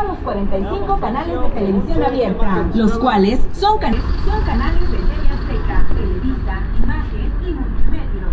Los 45 canales de televisión abierta, los cuales son canales de TV Azteca, Televisa, Imagen y Multimedios.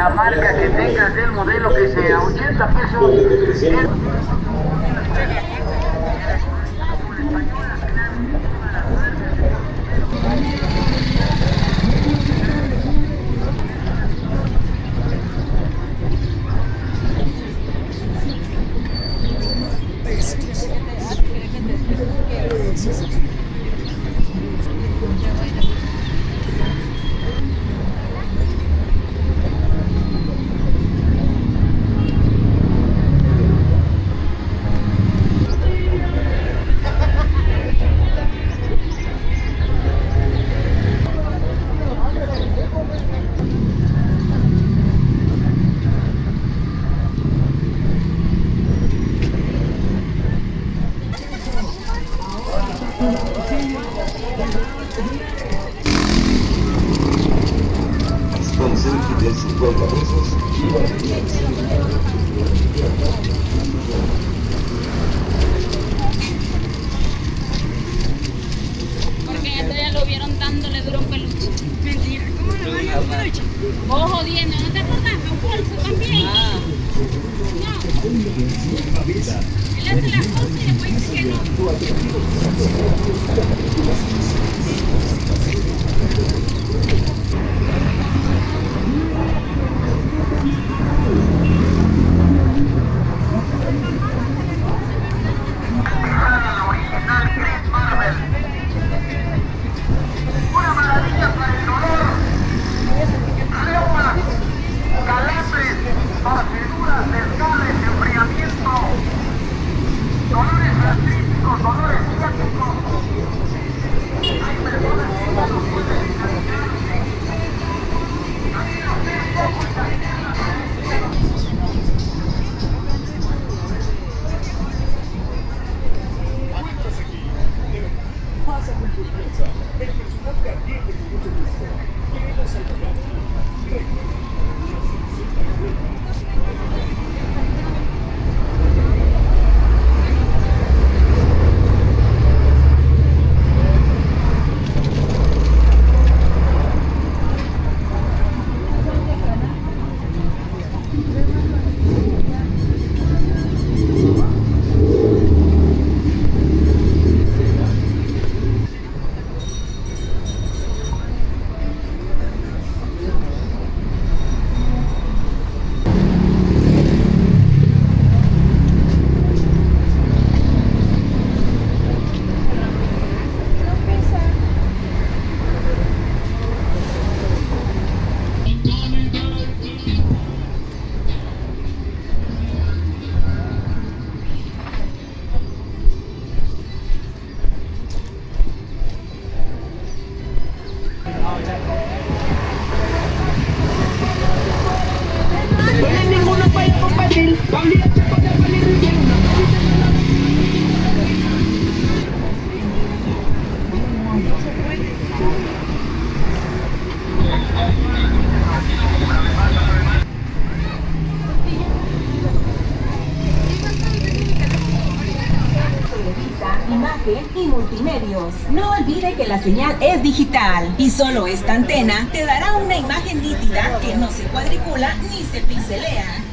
la marca que tengas del modelo que sea 80 pesos. De 50 pesos. Porque ya lo vieron dándole duro un peluche. Mentira, ¿cómo le va a dar un peluche? Vos jodiendo, ¿no te acordás? A un bolso también. No. Él hace las cosas y después dice que no. Una maravilla para el dolor, reumas, calambres, torceduras, desgarres, enfriamiento, dolores artríticos, dolores ciáticos. Hay personas que no lo pueden evitar. Aquí no sé cómo examinar la Pasa con confianza. El personal te atiende con mucho gusto. Queremos ayudarte. Imagen y multimedios. No olvide que la señal es digital y solo esta antena te dará una imagen nítida que no se cuadricula ni se pixelea.